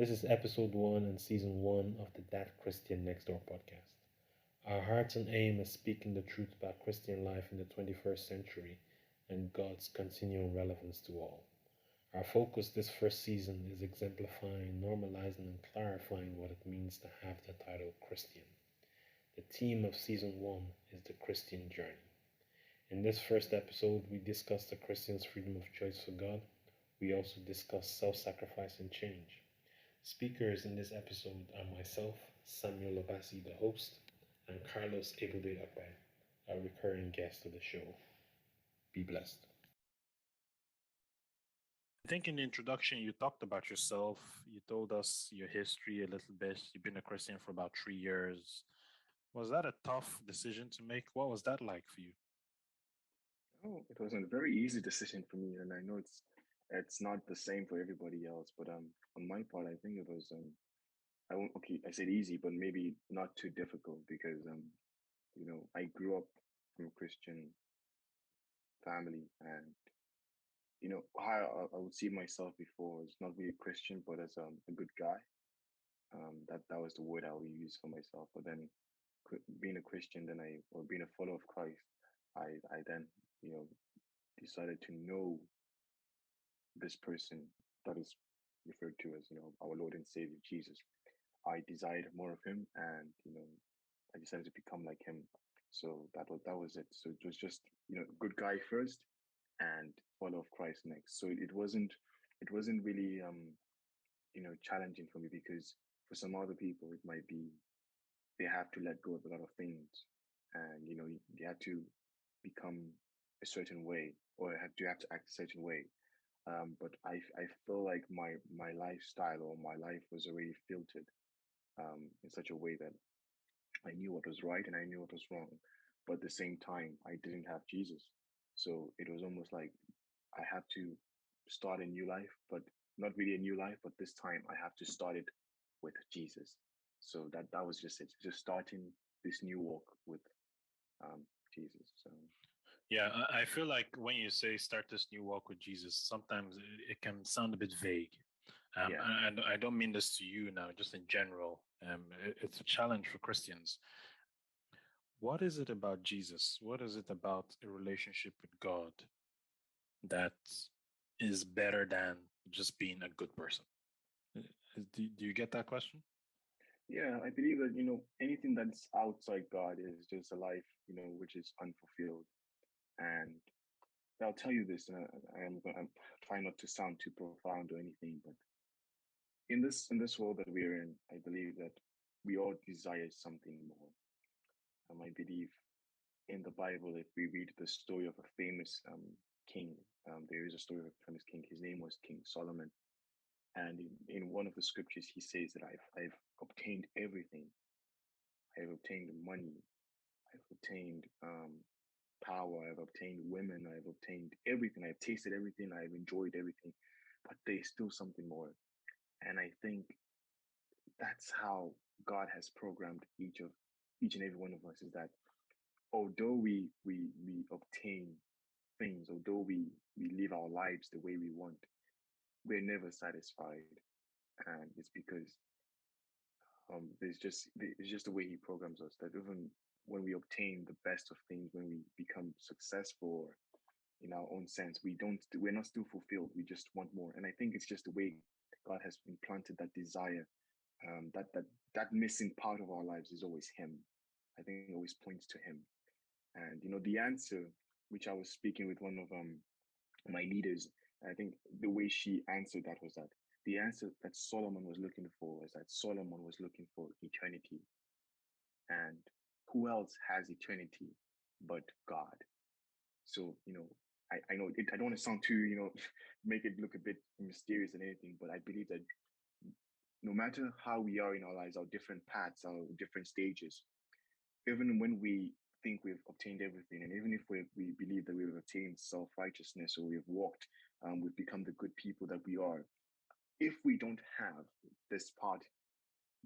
This is episode one and season one of the That Christian Next Door podcast. Our hearts and aim is speaking the truth about Christian life in the 21st century and God's continuing relevance to all. Our focus this first season is exemplifying, normalizing, and clarifying what it means to have the title Christian. The theme of season one is the Christian journey. In this first episode, we discuss the Christian's freedom of choice for God. We also discuss self sacrifice and change. Speakers in this episode are myself, Samuel Obasi, the host, and Carlos Ebube Okpe, a recurring guest of the show. Be blessed. I think in the introduction, you talked about yourself. You told us your history a little bit. You've been a Christian for about 3 years. Was that a tough decision to make? What was that like for you? Oh, it was a very easy decision for me, and I know it's not the same for everybody else. But on my part, I think it was I won't okay. I said easy, but maybe not too difficult because I grew up from a Christian family, and how I would see myself before as not really Christian, but as a good guy. That was the word I would use for myself. But then being a Christian, or being a follower of Christ, I then you know decided to know this person that is referred to as our Lord and Savior Jesus. I desired more of him, and I decided to become like him. So that was it. So it was just good guy first, and follow of Christ next. So it wasn't really challenging for me, because for some other people it might be they have to let go of a lot of things, and they have to become a certain way, or have to act a certain way. But I feel like my lifestyle, or my life, was already filtered in such a way that I knew what was right and I knew what was wrong. But at the same time, I didn't have Jesus. So it was almost like I have to start a new life, but not really a new life, but this time I have to start it with Jesus. So that was just it, just starting this new walk with um, Jesus. So Yeah, I feel like when you say start this new walk with Jesus, sometimes it can sound a bit vague. yeah, And I don't mean this to you now, just in general. It's a challenge for Christians. What is it about Jesus? What is it about a relationship with God that is better than just being a good person? Do you get that question? yeah, I believe that anything that's outside God is just a life which is unfulfilled. And I'll tell you this, and I'm trying not to sound too profound or anything, but in this world that we're in, I believe that we all desire something more. I believe in the Bible, if we read the story of a famous king, there is a story of a famous king. His name was King Solomon, and in one of the scriptures, he says that I've obtained everything. I've obtained money. I've obtained power. I've obtained women. I've obtained everything. I've tasted everything. I've enjoyed everything, but there's still something more. And I think that's how God has programmed each and every one of us, is that although we obtain things, although we live our lives the way we want, we're never satisfied. And it's because it's just the way he programs us, that even when we obtain the best of things, when we become successful in our own sense, we're not still fulfilled. We just want more. And I think it's just the way God has implanted that desire. That missing part of our lives is always him. I think it always points to him. And the answer, which I was speaking with one of my leaders, I think the way she answered that was that the answer that Solomon was looking for was that Solomon was looking for eternity. And who else has eternity but God? So, I know I don't want to sound too, make it look a bit mysterious and anything, but I believe that no matter how we are in our lives, our different paths, our different stages, even when we think we've obtained everything, and even if we believe that we've attained self righteousness, or we've walked, we've become the good people that we are, if we don't have this part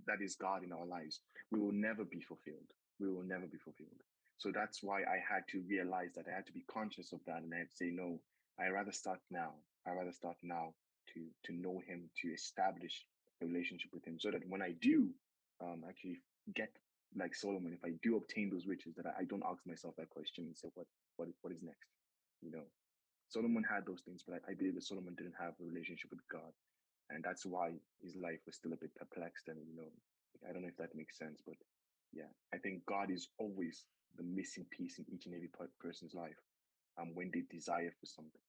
that is God in our lives, we will never be fulfilled. We will never be fulfilled. So that's why I had to realize that. I had to be conscious of that, and I had to say, no, I rather start now. I rather start now to know Him, to establish a relationship with Him, so that when I do actually get like Solomon, if I do obtain those riches, that I don't ask myself that question and say, what is next? You know, Solomon had those things, but I believe that Solomon didn't have a relationship with God, and that's why his life was still a bit perplexed. And I don't know if that makes sense, but yeah, I think God is always the missing piece in each and every person's life. When they desire for something.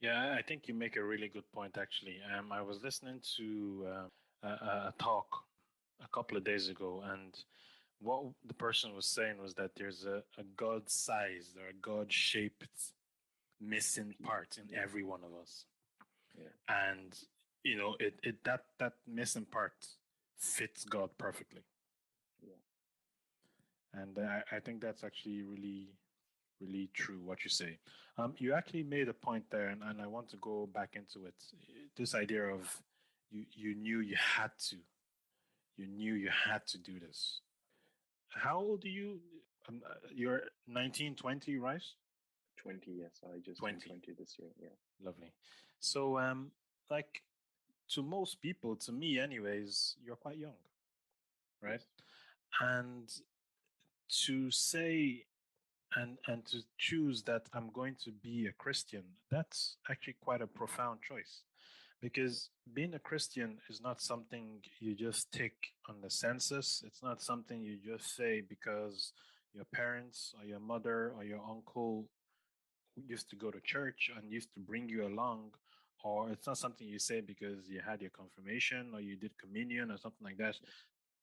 Yeah, I think you make a really good point, actually. I was listening to a talk a couple of days ago, and what the person was saying was that there's a God-sized or a God-shaped missing part in Yeah, every one of us, yeah, and that missing part fits God perfectly, yeah. and I think that's actually really true what you say. You actually made a point there, and I want to go back into it. This idea of you knew you had to do this. How old are you? You're 19, 20, right? 20, yes. I just turned 20. 20 this year. Yeah. Lovely. So, like to most people, to me, anyways, you're quite young, right? Yes. And to say and to choose that I'm going to be a Christian, that's actually quite a profound choice. Because being a Christian is not something you just tick on the census. It's not something you just say because your parents or your mother or your uncle used to go to church and used to bring you along. Or it's not something you say because you had your confirmation or you did communion or something like that.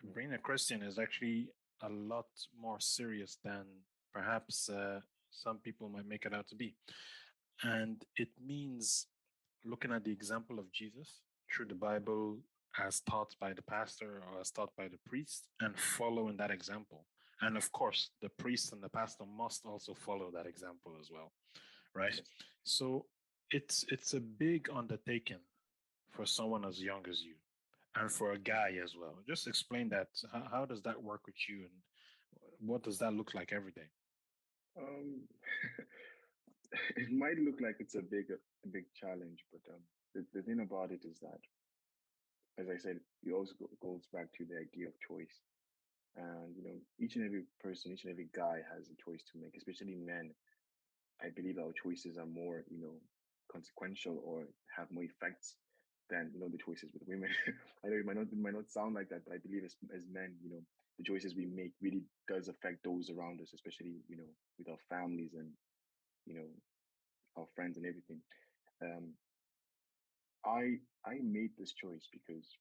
Yeah. Being a Christian is actually a lot more serious than perhaps some people might make it out to be. And it means looking at the example of Jesus through the Bible as taught by the pastor or as taught by the priest and following that example. And of course, the priest and the pastor must also follow that example as well, right? Yes. So it's a big undertaking for someone as young as you and for a guy as well. Just explain that. How does that work with you and what does that look like every day? Um, it might look like it's a big challenge, but the thing about it is that, as I said, it also goes back to the idea of choice. And each and every person, each and every guy has a choice to make, especially men. I believe our choices are more, consequential or have more effects than the choices with women. I know it might not sound like that, but I believe as men, the choices we make really does affect those around us, especially with our families and you know our friends and everything. Um, I made this choice because,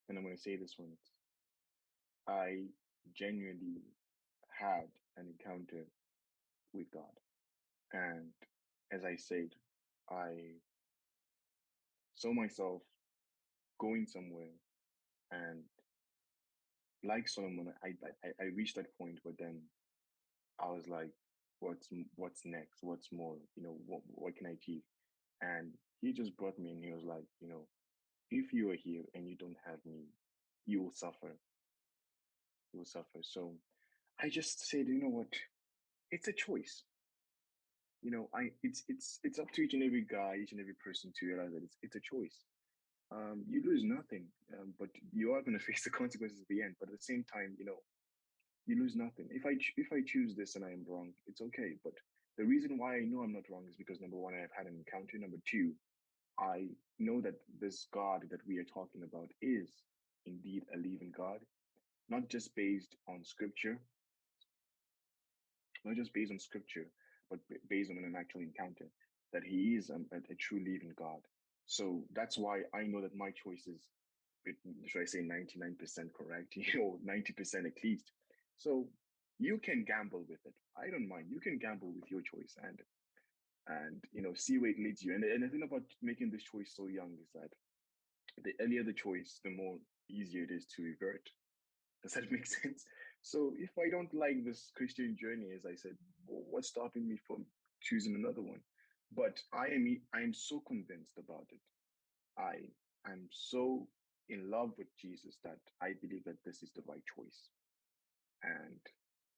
and I'm going to say this one, I genuinely had an encounter with God, and as I said, I saw myself going somewhere, and like Solomon, I reached that point, but then I was like, what's next? What's more? What can I achieve? And he just brought me, and he was like, if you are here and you don't have me, you will suffer. You will suffer. So I just said, you know what? It's a choice. It's up to each and every guy, each and every person to realize that it's a choice. You lose nothing, but you are going to face the consequences at the end. But at the same time, you lose nothing. If I choose this and I am wrong, it's okay. But the reason why I know I'm not wrong is because number one, I've had an encounter. Number two, I know that this God that we are talking about is indeed a living God, not just based on scripture, not just based on scripture, but based on an actual encounter, that He is a true living God. So that's why I know that my choices, should I say 99% correct, 90% at least. So you can gamble with it. I don't mind. You can gamble with your choice and see where it leads you. And the thing about making this choice so young is that the earlier the choice, the more easier it is to revert. Does that make sense? So if I don't like this Christian journey, as I said, what's stopping me from choosing another one? But I am so convinced about it. I'm so in love with Jesus that I believe that this is the right choice. And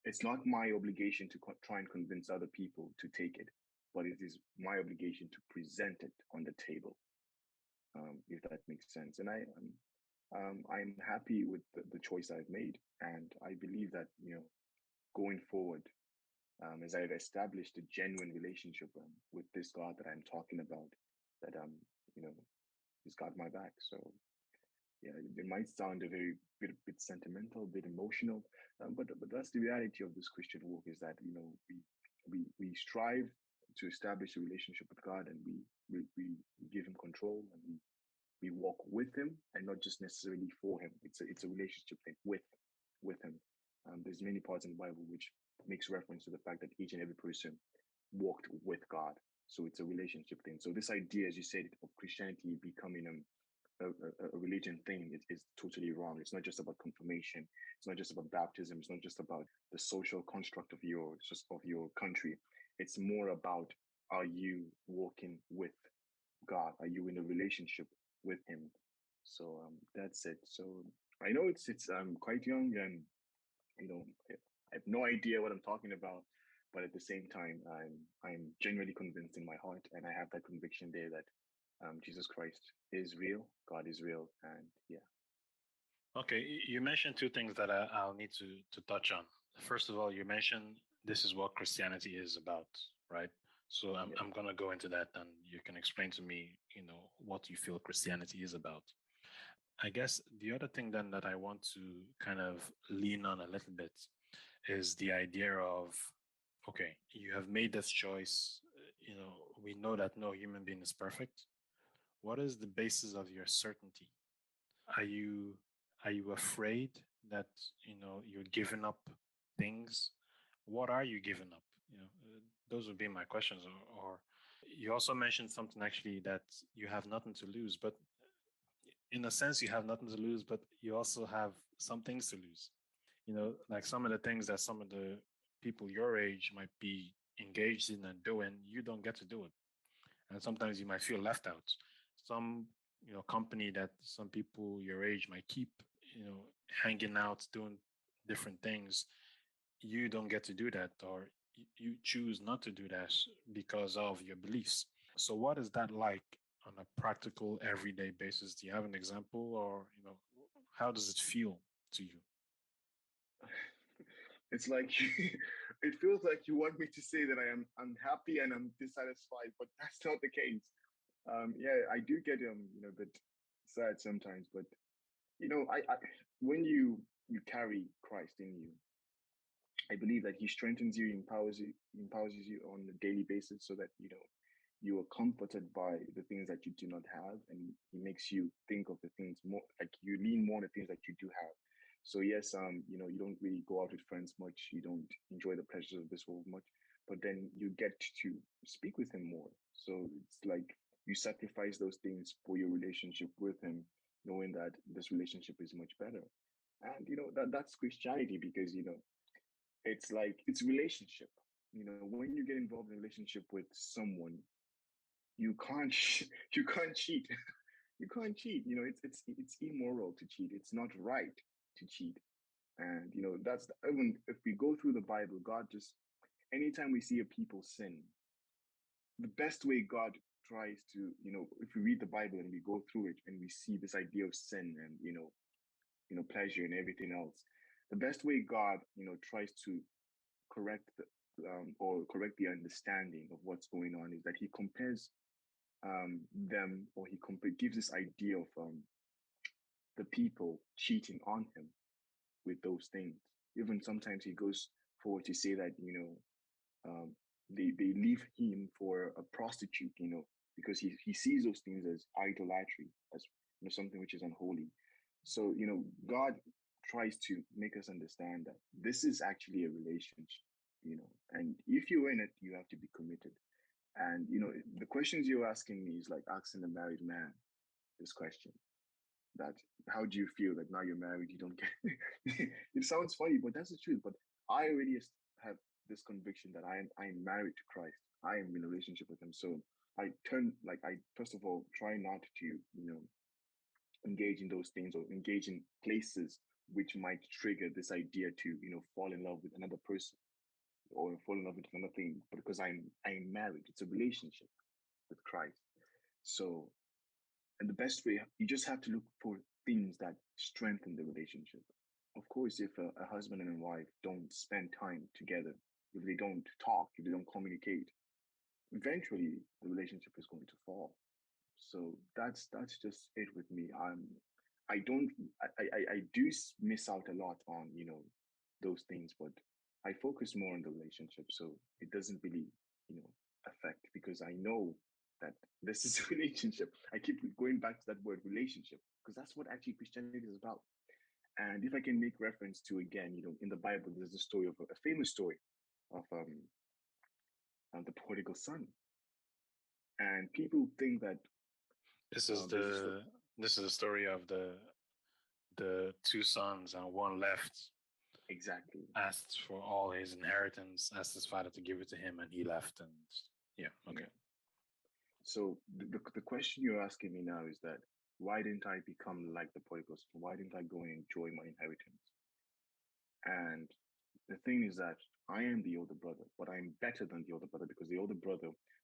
it's not my obligation to try and convince other people to take it, but it is my obligation to present it on the table. if that makes sense. And I'm happy with the choice I've made, and I believe that going forward, as I've established a genuine relationship with this God that I'm talking about, that you know he's got my back. So yeah, it might sound a bit sentimental, a bit emotional, but that's the reality of this Christian walk, is that we strive to establish a relationship with God, and we give him control, and we walk with him, and not just necessarily for him. It's a relationship thing with him. There's many parts in the Bible which makes reference to the fact that each and every person walked with God. So it's a relationship thing. So this idea, as you said, of Christianity becoming a religion thing is totally wrong. It's not just about confirmation. It's not just about baptism. It's not just about the social construct of your country. It's more about, are you walking with God? Are you in a relationship with Him? So that's it. So I know it's quite young, and you know I have no idea what I'm talking about, but at the same time, I'm genuinely convinced in my heart, and I have that conviction there that Jesus Christ is real, God is real, and yeah. Okay, you mentioned two things that I'll need to touch on. First of all, you mentioned this is what Christianity is about, right? So Yeah. I'm gonna go into that, and you can explain to me, what you feel Christianity is about. I guess the other thing then that I want to kind of lean on a little bit is the idea of, okay, you have made this choice. We know that no human being is perfect. What is the basis of your certainty? Are you are you afraid that you're giving up things? What are you giving up? Those would be my questions. Or you also mentioned something actually that you have nothing to lose, but in a sense you have nothing to lose, but you also have some things to lose. Like some of the things that some of the people your age might be engaged in and doing, you don't get to do it, and sometimes you might feel left out. Some company that some people your age might keep hanging out doing different things, you don't get to do that, or you choose not to do that because of your beliefs. So what is that like on a practical everyday basis? Do you have an example, or how does it feel to you? It's like it feels like you want me to say that I'm happy and I'm dissatisfied, but that's not the case. Yeah, I do get a bit sad sometimes, but I when you carry Christ in you, I believe that He strengthens you, empowers you on a daily basis, so that you are comforted by the things that you do not have, and He makes you think of the things more, like you lean more on the things that you do have. So yes, you don't really go out with friends much, you don't enjoy the pleasures of this world much, but then you get to speak with Him more. So it's like you sacrifice those things for your relationship with Him, knowing that this relationship is much better. And that's Christianity, because it's like it's relationship. When you get involved in a relationship with someone, you can't you can't cheat. You can't cheat. It's immoral to cheat. It's not right to cheat. And even if we go through the Bible, God just, anytime we see a people sin, the best way God tries to, if we read the Bible and we go through it and we see this idea of sin and pleasure and everything else, the best way God tries to correct or correct the understanding of what's going on is that He compares them, or gives this idea of the people cheating on Him with those things. Even sometimes He goes forward to say that they leave Him for a prostitute, because he sees those things as idolatry, as something which is unholy. So God tries to make us understand that this is actually a relationship, and if you're in it, you have to be committed. And the questions you're asking me is like asking a married man this question, that how do you feel that now you're married, you don't get it sounds funny, but that's the truth. But I already have this conviction that I'm married to Christ. I am in a relationship with Him. So I first of all try not to engage in those things, or engage in places which might trigger this idea to fall in love with another person, or fall in love with another thing, because I'm married. It's a relationship with Christ. So And the best way, you just have to look for things that strengthen the relationship. Of course, if a husband and a wife don't spend time together, if they don't talk, if they don't communicate, eventually the relationship is going to fall. So that's just it with me. I don't I do miss out a lot on those things, but I focus more on the relationship, so it doesn't really affect because I know that this is a relationship. I keep going back to that word relationship because that's what actually Christianity is about. And if I can make reference to again, in the Bible, there's a story of a famous story of the prodigal son, and people think that This is there's a story. the story of the two sons, and one left, Exactly. asked for all his inheritance, asked his father to give it to him, and he left. And yeah, okay. Yeah. So the question you're asking me now is that why didn't I become like the prodigal son? Why didn't I go and enjoy my inheritance? And the thing is that I am the older brother, but I'm better than the older brother because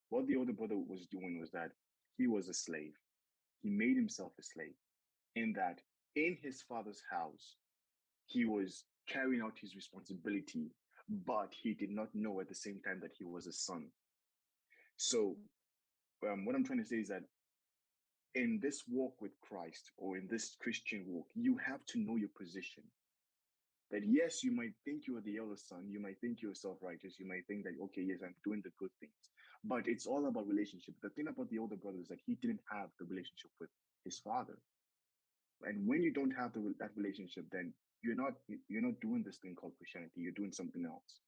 what the older brother was doing was that he was a slave. He made himself a slave in that in his father's house, he was carrying out his responsibility, but he did not know at the same time that he was a son. So, what I'm trying to say is that in this walk with Christ or in this Christian walk, you have to know your position. That yes, you might think you are the eldest son, you might think you're self-righteous, you might think that okay, yes, I'm doing the good things, but it's all about relationship. The thing about the older brother is that he didn't have the relationship with his father, and when you don't have that relationship, then you're not doing this thing called Christianity. You're doing something else.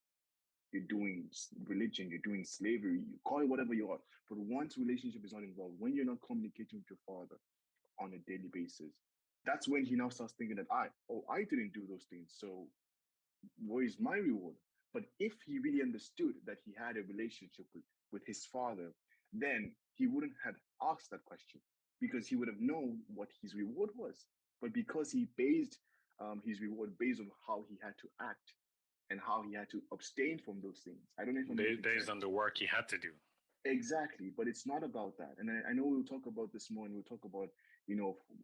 You're doing religion. You're doing slavery. You call it whatever you are. But once relationship is not involved, when you're not communicating with your father on a daily basis, that's when he now starts thinking that I didn't do those things. So where is my reward? But if he really understood that he had a relationship with his father, then he wouldn't have asked that question because he would have known what his reward was. But because he based his reward based on how he had to act and how he had to abstain from those things. I don't know if I'm making Based on sense. the work he had to do. Exactly, but it's not about that. And I know we'll talk about this more and we'll talk about,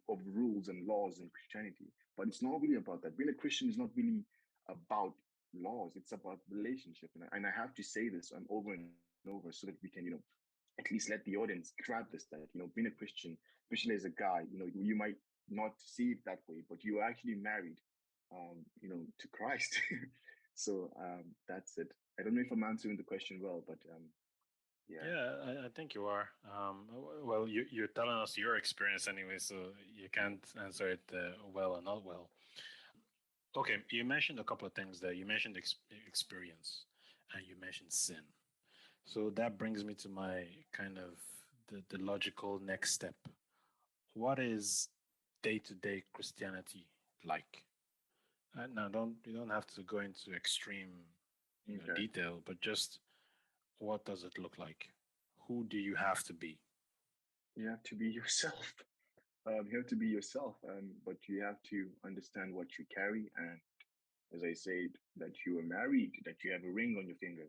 of rules and laws in Christianity, but it's not really about that. Being a Christian is not really about laws, it's about relationship. And I have to say this over and over so that we can, at least let the audience grab this that, being a Christian, especially as a guy, you might not see it that way, but you're actually married, to Christ. So that's it. I don't know if I'm answering the question well, but yeah. Yeah, I think you are. Well, you're telling us your experience anyway, so you can't answer it well or not well. Okay, you mentioned a couple of things there. You mentioned experience, and you mentioned sin. So that brings me to my kind of the logical next step. What is day-to-day Christianity like? Now, you don't have to go into extreme, Okay. detail, but just what does it look like? Who do you have to be? You have to be yourself. You have to be yourself, but you have to understand what you carry. And as I said, that you are married, that you have a ring on your finger,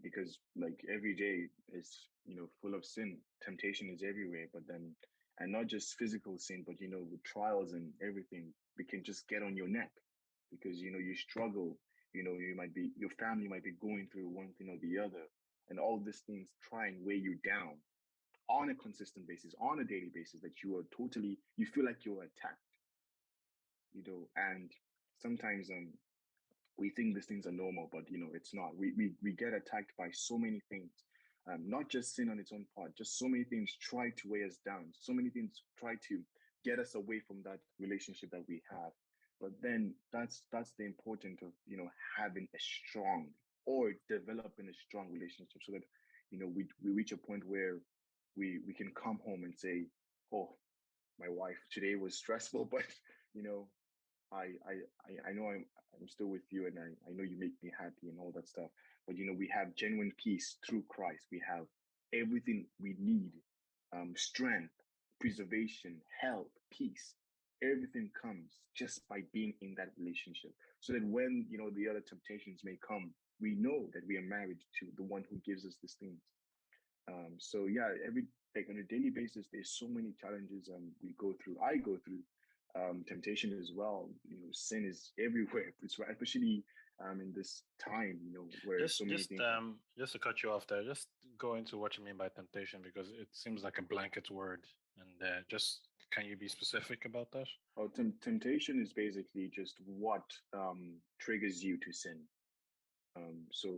because like every day is full of sin. Temptation is everywhere, but then and not just physical sin, but with trials and everything, we can just get on your neck because you struggle. You might be your family might be going through one thing or the other, and all these things try and weigh you down on a consistent basis, on a daily basis, that you feel like you're attacked, and sometimes we think these things are normal, but it's not. We get attacked by so many things, not just sin on its own part. Just so many things try to weigh us down. So many things try to get us away from that relationship that we have. But then that's the importance of having a strong or developing a strong relationship, so that we reach a point where we can come home and say, "Oh, my wife today was stressful, but you know I know I'm still with you, and I know you make me happy and all that stuff. But we have genuine peace through Christ. We have everything we need, strength, preservation, health, peace. Everything comes just by being in that relationship. So that when the other temptations may come, we know that we are married to the one who gives us these things. So yeah, like on a daily basis, there's so many challenges we go through. I go through temptation as well. Sin is everywhere. It's right, especially in this time, where so Just, many just, things are. um, just to cut you off there, just go into what you mean by temptation because it seems like a blanket word. And just, can you be specific about that? Oh, temptation is basically just what triggers you to sin. So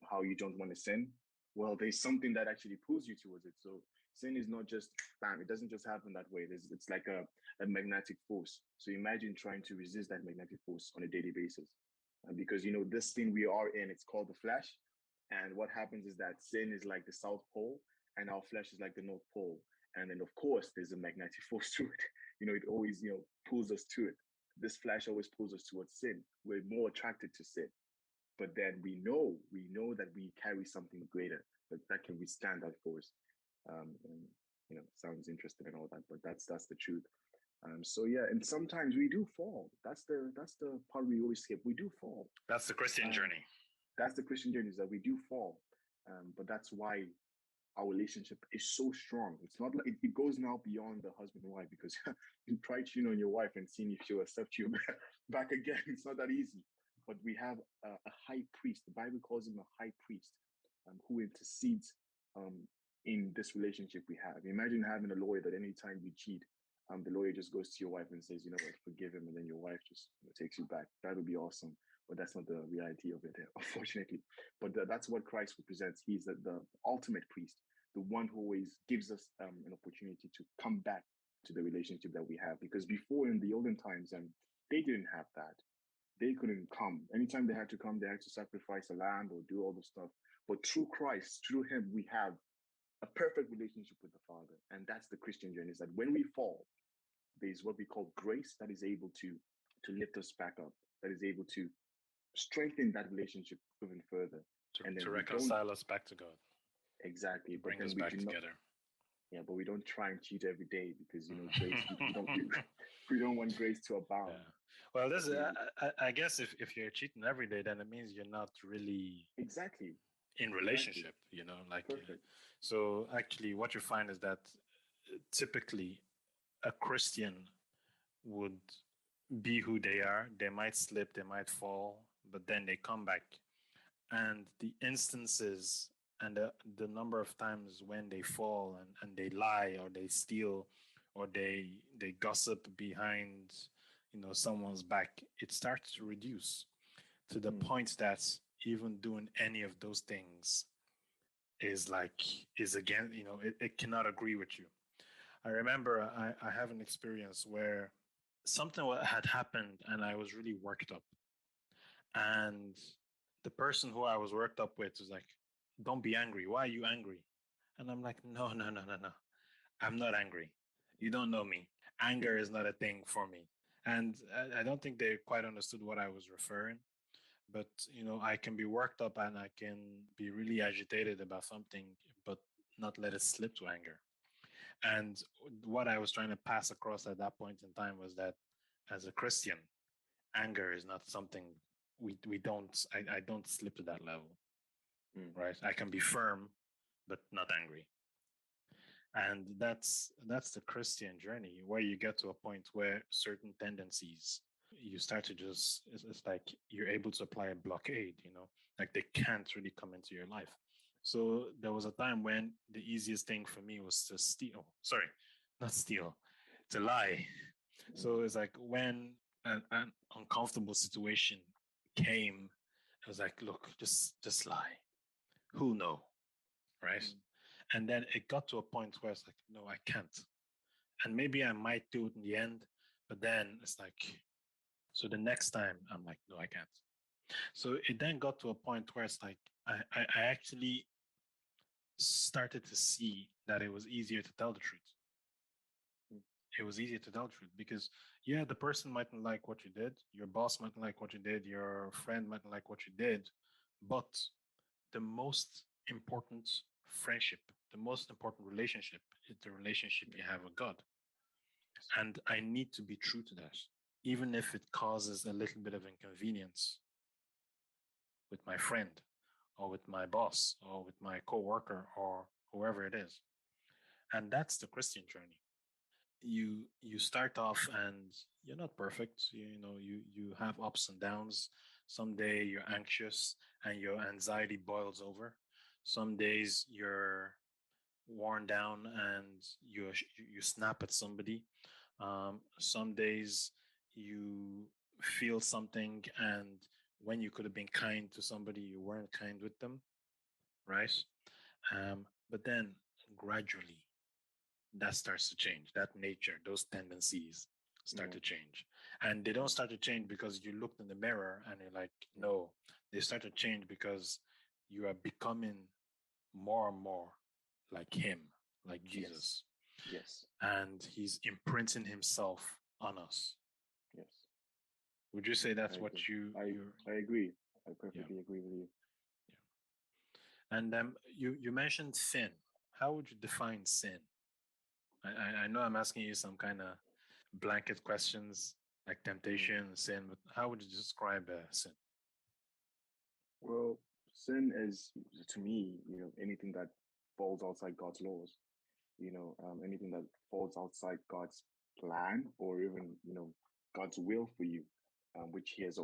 how you don't want to sin. Well, there's something that actually pulls you towards it. So sin is not just bam. It doesn't just happen that way. It's like a magnetic force. So imagine trying to resist that magnetic force on a daily basis, because this thing we are in. It's called the flesh, and what happens is that sin is like the South Pole, and our flesh is like the North Pole. And then of course there's a magnetic force to it. It always pulls us to it. This flesh always pulls us towards sin. We're more attracted to sin, but then we know that we carry something greater that can withstand that force. And sounds interesting and all that, but that's the truth. So yeah, and sometimes we do fall. That's the part we always skip. We do fall. That's the Christian journey. That's the Christian journey, is that we do fall. But that's why our relationship is so strong. It's not like it goes now beyond the husband and wife, because you try cheating on your wife and seeing if she'll accept you back again. It's not that easy. But we have a high priest. The Bible calls him a high priest, who intercedes in this relationship we have. Imagine having a lawyer that anytime you cheat, the lawyer just goes to your wife and says, what, forgive him, and then your wife just takes you back. That would be awesome. But that's not the reality of it, unfortunately. But that's what Christ represents. He's the ultimate priest, the one who always gives us an opportunity to come back to the relationship that we have. Because before, in the olden times, they didn't have that. They couldn't come. Anytime they had to come, they had to sacrifice a lamb or do all the stuff. But through Christ, through him, we have a perfect relationship with the Father. And that's the Christian journey, is that when we fall, there's what we call grace that is able to lift us back up, that is able to strengthen that relationship even further. And then to reconcile us back to God. Exactly. Bring us back together. Yeah, but we don't try and cheat every day, because grace, we don't want grace to abound. Yeah. Well, this I guess if you're cheating every day, then it means you're not really exactly in relationship. Perfect. So actually, what you find is that typically a Christian would be who they are. They might slip, they might fall, but then they come back. And the instances and the number of times when they fall and they lie or they steal or they gossip behind someone's back, it starts to reduce to the point that even doing any of those things is again, it cannot agree with you. I remember I have an experience where something had happened and I was really worked up, and the person who I was worked up with was like, "Don't be angry. Why are you angry?" And I'm like, "No, no, no, no, no. I'm not angry. You don't know me. Anger is not a thing for me." And I don't think they quite understood what I was referring. But, I can be worked up and I can be really agitated about something, but not let it slip to anger. And what I was trying to pass across at that point in time was that as a Christian, anger is not something we don't, I don't slip to that level, right? I can be firm, but not angry. And that's the Christian journey, where you get to a point where certain tendencies, you start to just, it's like you're able to apply a blockade, like they can't really come into your life. So there was a time when the easiest thing for me was to steal. Sorry, not steal, to lie. So it's like when an uncomfortable situation came, I was like, look, just lie. Who know, right? And then it got to a point where it's like, no, I can't. And maybe I might do it in the end, but then it's like, so the next time I'm like, no, I can't. So it then got to a point where it's like, I actually started to see that it was easier to tell the truth. It was easier to tell the truth because, yeah, the person mightn't like what you did. Your boss mightn't like what you did. Your friend mightn't like what you did. But the most important friendship, the most important relationship is the relationship you have with God. And I need to be true to that, even if it causes a little bit of inconvenience with my friend or with my boss or with my coworker or whoever it is. And that's the Christian journey. You start off and you're not perfect. You have ups and downs. Some day you're anxious and your anxiety boils over. Some days you're worn down and you snap at somebody. Some days you feel something, and when you could have been kind to somebody, you weren't kind with them, right? But then gradually that starts to change. That nature, those tendencies start Yeah. to change. And they don't Yeah. start to change because you looked in the mirror and you're like, no, they start to change because you are becoming more and more like him, like Yes. Jesus. Yes. And he's imprinting himself on us. Yes. Would you say I that's agree. what you're I agree. I yeah, perfectly agree with you. yeah. And you mentioned sin. How would you define sin? I know I'm asking you some kind of blanket questions like Mm. temptation, sin, but how would you describe sin? Well, sin is, to me, anything that falls outside God's laws. Anything that falls outside God's plan, or even God's will for you, which He has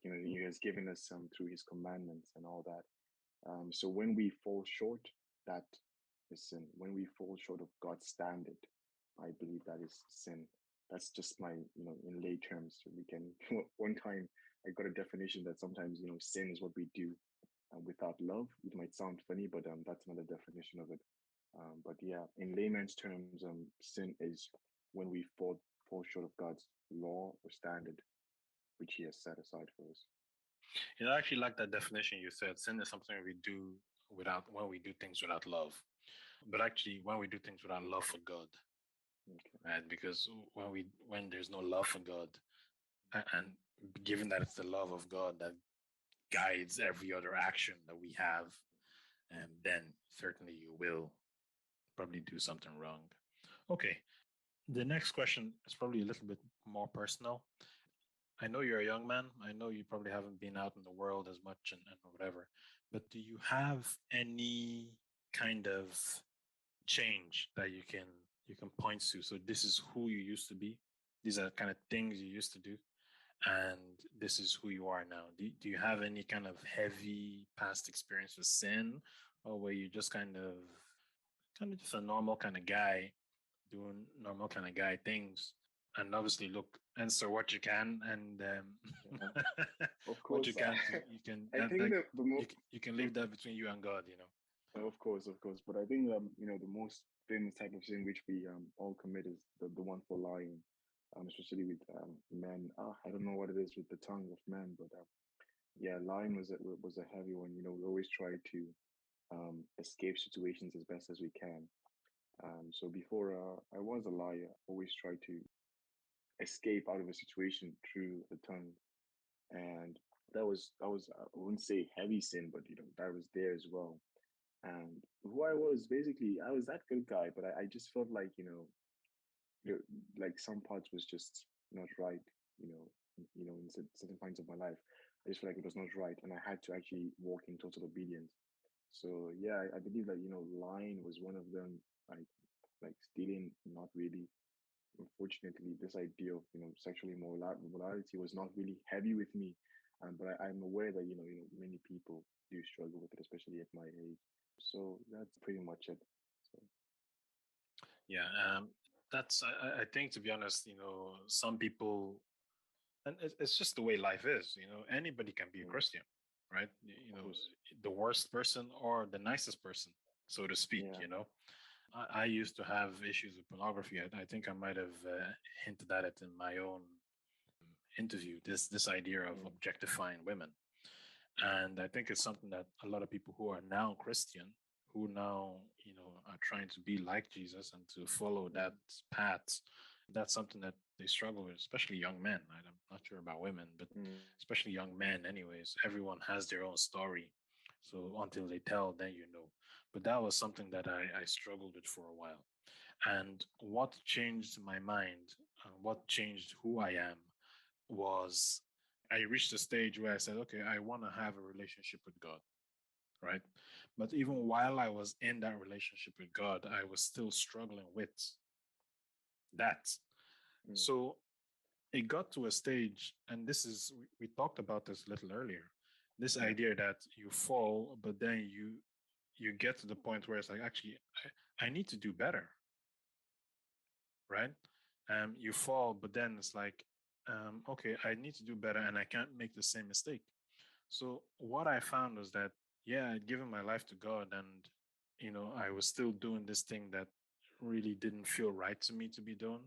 He has given us through His commandments and all that. So when we fall short, that is sin. When we fall short of God's standard, I believe that is sin. That's just my, in lay terms. So we can, one time I got a definition that sometimes, sin is what we do without love. It might sound funny, but that's another definition of it. But yeah, in layman's terms, sin is when we fall short of God's law or standard, which He has set aside for us. I actually like that definition you said. Sin is something we do without when we do things without love. But actually, when we do things without love for God, Okay. right? Because when there's no love for God, and given that it's the love of God that guides every other action that we have, and then certainly you will probably do something wrong. Okay, the next question is probably a little bit more personal. I know you're a young man. I know you probably haven't been out in the world as much and whatever, but do you have any kind of change that you can point to? So this is who you used to be. These are kind of things you used to do, and this is who you are now. Do you have any kind of heavy past experience with sin, or were you just kind of just a normal kind of guy doing normal kind of guy things, and obviously look answer what you can, and Yeah, of what you course. can to you can I that, think that the most, you can leave that between you and God. of course, but I think the most famous type of sin which we all commit is the one for lying, especially with men. I don't know what it is with the tongue of men, but yeah, lying was a heavy one. We always try to escape situations as best as we can. So before I was a liar, always try to escape out of a situation through the tongue, and that was I wouldn't say heavy sin, but that was there as well. And who I was, basically, I was that good guy, but I just felt like the- like some parts was just not right, you know, in certain points of my life. I just felt like it was not right, and I had to actually walk in total obedience. So yeah, I believe that lying was one of them. Like stealing, not really. Unfortunately, this idea of sexual immorality was not really heavy with me, but I'm aware that many people do struggle with it, especially at my age. So that's pretty much it. So Yeah, that's I think, to be honest, some people, and it's just the way life is. Anybody can be a yeah, Christian, right? of course, The worst person or the nicest person, so to speak. yeah, I used to have issues with pornography. I think I might have hinted at it in my own interview. This idea of yeah, objectifying women, yeah, and I think it's something that a lot of people who are now Christian, who now are trying to be like Jesus and to follow that mm, path, that's something that they struggle with, especially young men. I'm not sure about women, but mm, especially young men. Anyways, everyone has their own story, so until they tell, then you know. But that was something that I struggled with for a while. And what changed my mind and what changed who I am was I reached a stage where I said, okay, I want to have a relationship with God. right? But even while I was in that relationship with God, I was still struggling with that. mm, So it got to a stage, and this is, we talked about this a little earlier, this yeah, idea that you fall, but then you get to the point where it's like, actually, I need to do better, right? You fall, but then it's like, okay, I need to do better and I can't make the same mistake. So what I found was that, yeah, I'd given my life to God, and I was still doing this thing that really didn't feel right to me to be doing.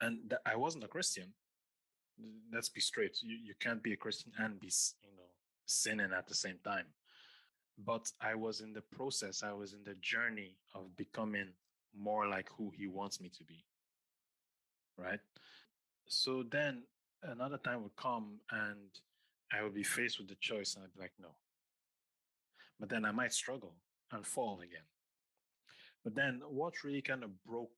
And I wasn't a Christian. Let's be straight. You can't be a Christian and be, sinning at the same time. But I was in the process, I was in the journey of becoming more like who he wants me to be, right? So then another time would come and I would be faced with the choice and I'd be like, no. But then I might struggle and fall again. But then what really kind of broke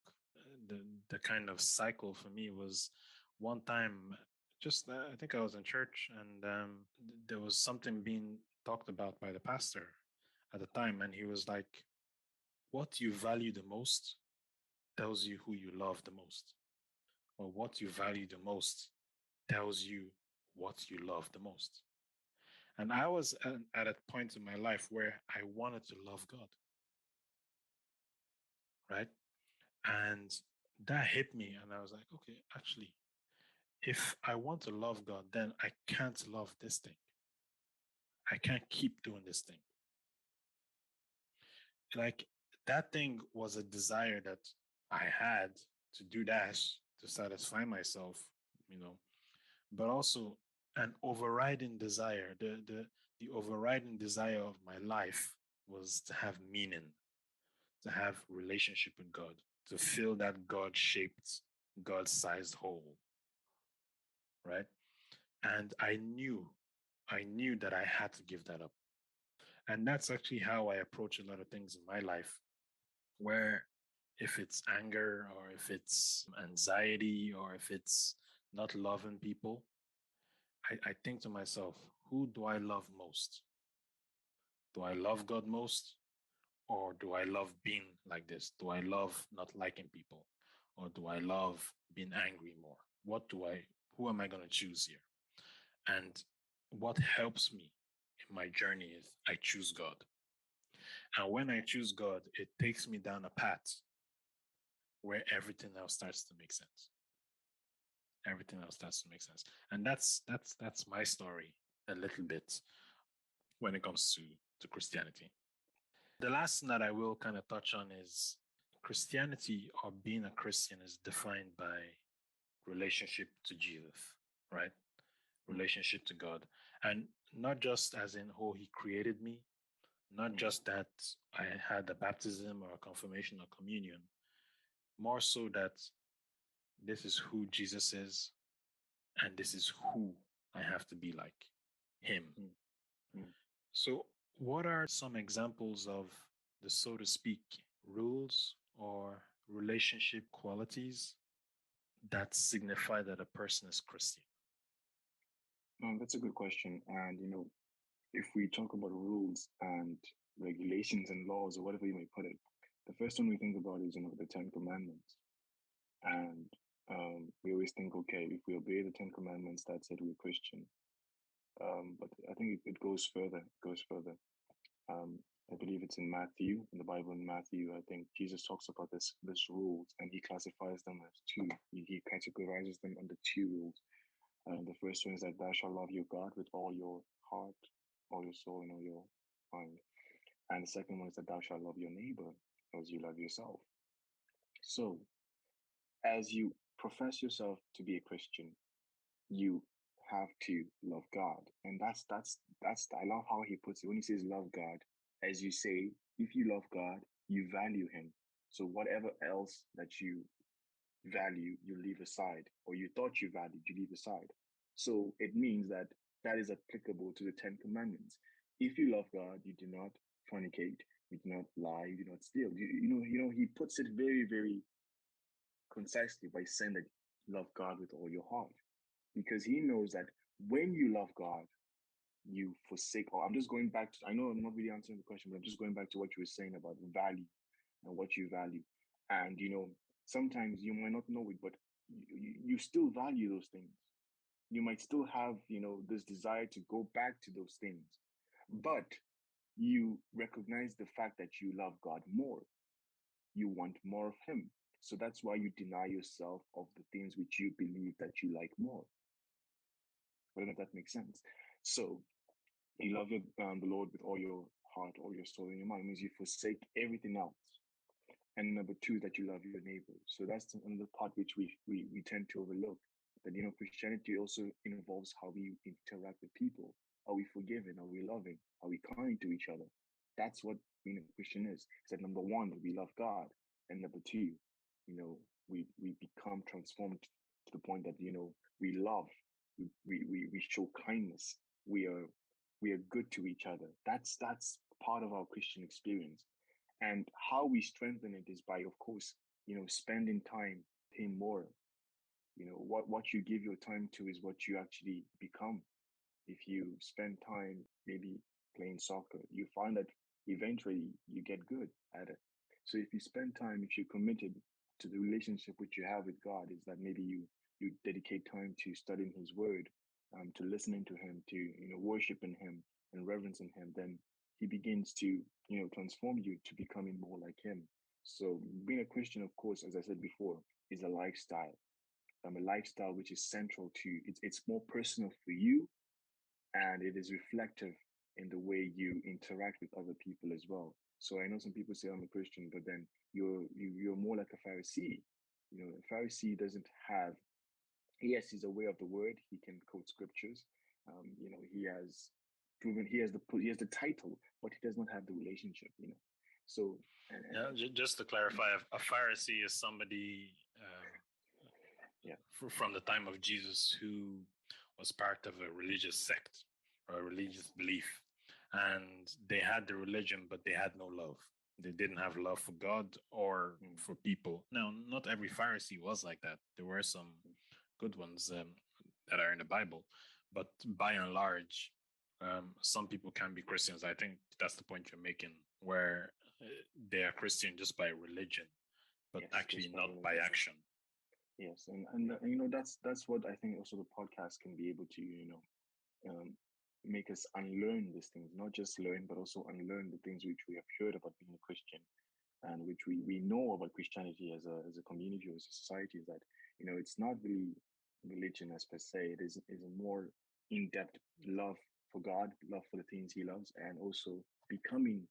the kind of cycle for me was one time, just I think I was in church, and there was something being talked about by the pastor at the time. And he was like, what you value the most tells you who you love the most, or what you value the most tells you what you love the most. And I was at a point in my life where I wanted to love God, right? And that hit me. And I was like, okay, actually, if I want to love God, then I can't love this thing. I can't keep doing this thing. Like, that thing was a desire that I had to do that to satisfy myself, you know, but also an overriding desire. The overriding desire of my life was to have meaning, to have relationship with God, to feel that God shaped, God sized hole, right? And I knew that I had to give that up. And that's actually how I approach a lot of things in my life, where if it's anger or if it's anxiety or if it's not loving people, I think to myself, who do I love most? Do I love God most? Or do I love being like this? Do I love not liking people? Or do I love being angry more? Who am I going to choose here? And what helps me in my journey is I choose God. And when I choose God, it takes me down a path where everything else starts to make sense. Everything else starts to make sense. And that's my story a little bit when it comes to Christianity. The last thing that I will kind of touch on is Christianity, or being a Christian, is defined by relationship to Jesus, right? mm, Relationship to God. And not just as in, oh, he created me, not mm, just that I had a baptism or a confirmation or communion, more so that this is who Jesus is and this is who I have to be like him. mm, mm. So, what are some examples of the, so to speak, rules or relationship qualities that signify that a person is Christian? That's a good question. And, if we talk about rules and regulations and laws or whatever you may put it, the first one we think about is, the Ten Commandments. And we always think, okay, if we obey the Ten Commandments, that's it, we're Christian. But I think it goes further. It goes further. Um, I believe it's in Matthew, in the Bible in Matthew. I think Jesus talks about this rules, and he classifies them as two. He categorizes them under two rules. The first one is that thou shalt love your God with all your heart, all your soul, and all your mind. And the second one is that thou shalt love your neighbor as you love yourself. So, as you profess yourself to be a Christian, you have to love God. And that's I love how he puts it when he says love God. As you say, if you love God, you value him. So whatever else that you value, you leave aside, or you thought you valued, you leave aside. So it means that that is applicable to the Ten Commandments. If you love God, you do not fornicate, you do not lie, you do not steal. He puts it very, very concisely by saying that love God with all your heart, because he knows that when you love God, you forsake, or I'm just going back to, I know I'm not really answering the question, but I'm just going back to what you were saying about value and what you value. And, sometimes you might not know it, but you still value those things. You might still have, this desire to go back to those things, but you recognize the fact that you love God more. You want more of Him. So that's why you deny yourself of the things which you believe that you like more. I don't know if that makes sense. So you love the Lord with all your heart, all your soul, and your mind. It means you forsake everything else. And number two, that you love your neighbor. So that's another part which we tend to overlook. That Christianity also involves how we interact with people. Are we forgiving? Are we loving? Are we kind to each other? That's what being a Christian is. It's that number one, we love God, and number two, we become transformed to the point that we love, we show kindness. We are we are good to each other. That's part of our Christian experience. And how we strengthen it is by, of course, spending time with Him more. What you give your time to is what you actually become. If you spend time maybe playing soccer, you find that eventually you get good at it. So if you spend time, if you're committed to the relationship which you have with God, is that maybe you dedicate time to studying His Word, to listening to Him, to worshiping Him and reverencing Him, then He begins to transform you to becoming more like Him. So being a Christian, of course, as I said before, is a lifestyle which is central to it's more personal for you, and it is reflective in the way you interact with other people as well. So I know some people say I'm a Christian, but then you're more like a Pharisee. A Pharisee doesn't have. Yes, he's aware of the word. He can quote scriptures. He has proven he has the title, but he does not have the relationship. So and, Yeah, just to clarify, a Pharisee is somebody yeah, from the time of Jesus who was part of a religious sect or a religious belief. And they had the religion, but they had no love. They didn't have love for God or for people. Now, not every Pharisee was like that. There were some good ones that are in the Bible, but by and large, some people can be Christians. I think that's the point you're making, where they are Christian just by religion, but yes, actually not by action. Yes, and that's what I think also the podcast can be able to make us unlearn these things, not just learn, but also unlearn the things which we have heard about being a Christian, and which we know about Christianity as a community or as a society. Is that it's not really religion as per se. It is a more in-depth love for God, love for the things He loves, and also becoming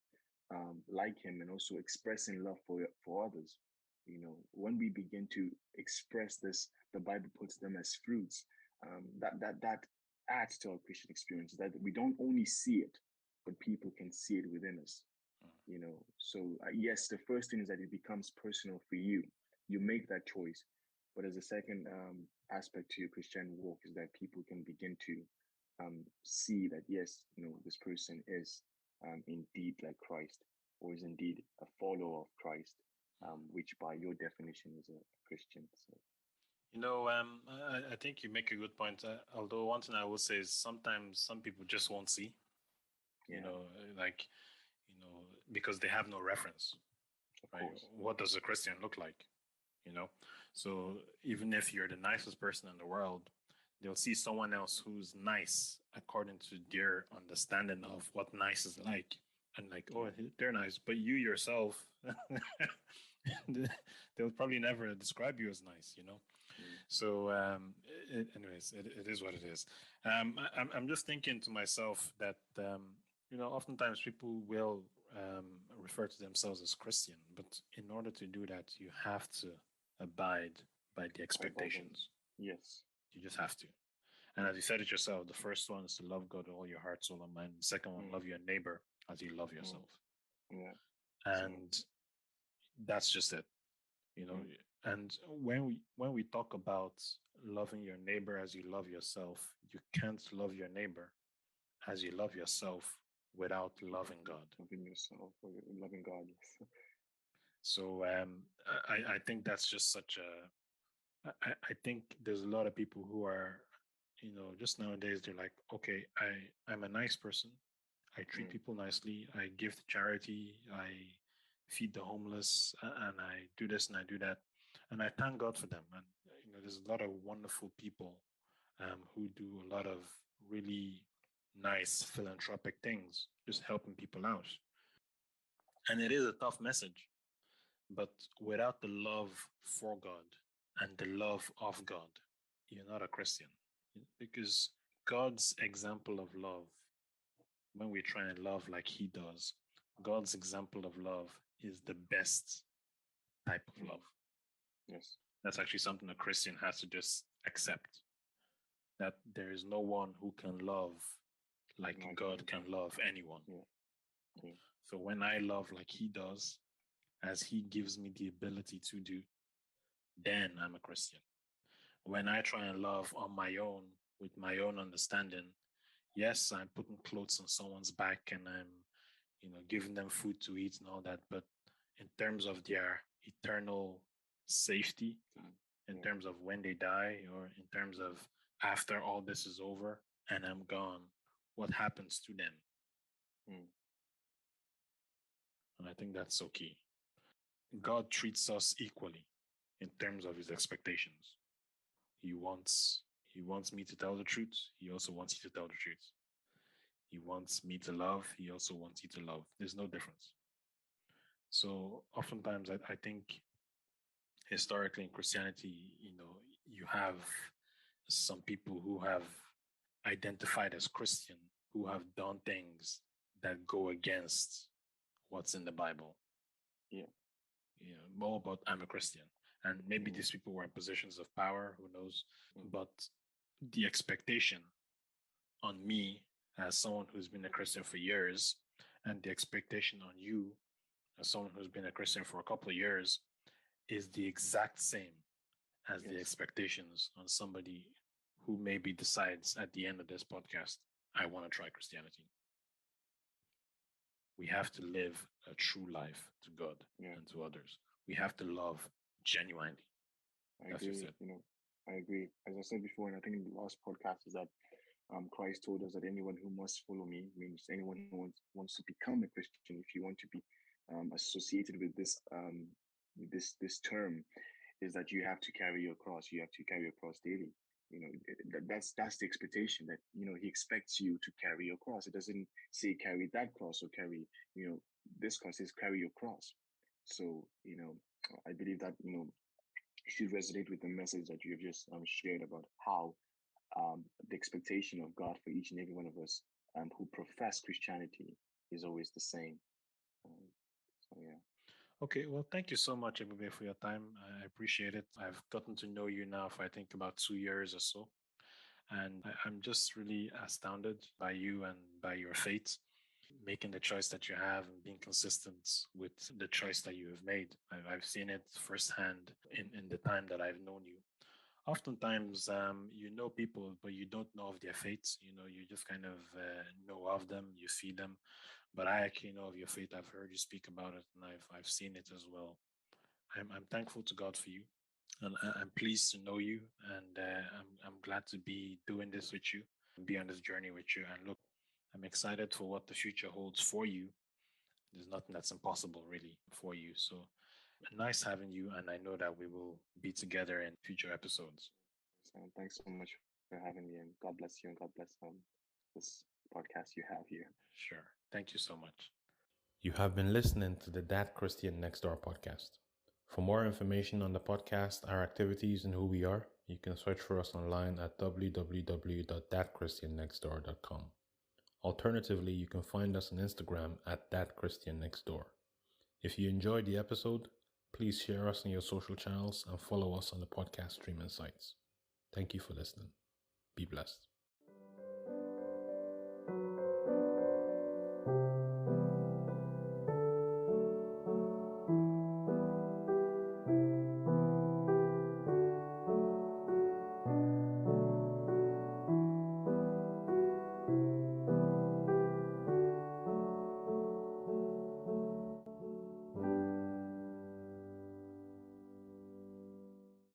like Him, and also expressing love for others. When we begin to express this, the Bible puts them as fruits. That adds to our Christian experience, that we don't only see it, but people can see it within us. So yes, the first thing is that it becomes personal for you. You make that choice, but as a second aspect to your Christian walk is that people can begin to see that yes, this person is indeed like Christ, or is indeed a follower of Christ, which by your definition is a Christian. So I think you make a good point. Although one thing I will say is sometimes some people just won't see, yeah, like, because they have no reference, of right? course. What does a Christian look like? So even if you're the nicest person in the world, they'll see someone else who's nice according to their understanding of what nice is like, and like, oh, they're nice, but you yourself, they'll probably never describe you as nice. So anyways, it is what it is. I'm just thinking to myself that oftentimes people will refer to themselves as Christian, but in order to do that, you have to abide by the expectations. Yes. You just have to. And as you said it yourself, the first one is to love God with all your heart, soul, and mind. The second one, love your neighbor as you love yourself. Yeah. And that's just it. And when we talk about loving your neighbor as you love yourself, you can't love your neighbor as you love yourself without loving God. Loving yourself, or loving God. Yes. So I think that's just such a. I think there's a lot of people who are just nowadays they're like, okay, I'm a nice person. I treat Mm. people nicely. I give to charity. I feed the homeless, and I do this and I do that, and I thank God for them. And there's a lot of wonderful people who do a lot of really nice philanthropic things, just helping people out. And it is a tough message, but without the love for God and the love of God, you're not a Christian. Because God's example of love, when we try and love like He does, God's example of love is the best type of love. Yes. That's actually something a Christian has to just accept, that there is no one who can love like God can love anyone. Yeah. Yeah. So when I love like He does, as He gives me the ability to do, then I'm a Christian. When I try and love on my own with my own understanding, yes, I'm putting clothes on someone's back and I'm, giving them food to eat and all that. But in terms of their eternal safety, in terms of when they die, or in terms of after all this is over and I'm gone, what happens to them? And I think that's so key. God treats us equally in terms of His expectations. He wants me to tell the truth. He also wants you to tell the truth. He wants me to love. He also wants you to love. There's no difference. So oftentimes I think historically in Christianity, you have some people who have identified as Christian who have done things that go against what's in the Bible. Yeah. More about I'm a Christian. And maybe these people were in positions of power, who knows? But the expectation on me as someone who's been a Christian for years, and the expectation on you as someone who's been a Christian for a couple of years, is the exact same as the expectations on somebody who maybe decides at the end of this podcast, I want to try Christianity. We have to live a true life to God and to others. We have to love genuinely. I agree. I agree. As I said before, and I think in the last podcast, is that Christ told us that anyone who must follow me means anyone who wants to become a Christian. If you want to be associated with this term, is that you have to carry your cross. You have to carry your cross daily. That's the expectation, that He expects you to carry your cross. It doesn't say carry that cross or carry this cross. It says carry your cross. So I believe that should resonate with the message that you have just shared about how the expectation of God for each and every one of us who profess Christianity is always the same. So yeah. Okay, well, thank you so much, Ebube, for your time. I appreciate it. I've gotten to know you now for I think about 2 years or so. And I'm just really astounded by you and by your faith, making the choice that you have and being consistent with the choice that you have made. I've seen it firsthand in the time that I've known you. Oftentimes, you know people, but you don't know of their faiths. You just kind of know of them, you see them. But I actually know of your faith. I've heard you speak about it, and I've seen it as well. I'm thankful to God for you, and I'm pleased to know you, and I'm glad to be doing this with you, and be on this journey with you. And look, I'm excited for what the future holds for you. There's nothing that's impossible really for you. So nice having you, and I know that we will be together in future episodes. So thanks so much for having me, and God bless you, and God bless this podcast you have here. Sure. Thank you so much. You have been listening to the That Christian Next Door podcast. For more information on the podcast, our activities, and who we are, you can search for us online at www.thatchristiannextdoor.com. Alternatively, you can find us on Instagram at thatchristiannextdoor. If you enjoyed the episode, please share us on your social channels and follow us on the podcast streaming sites. Thank you for listening. Be blessed.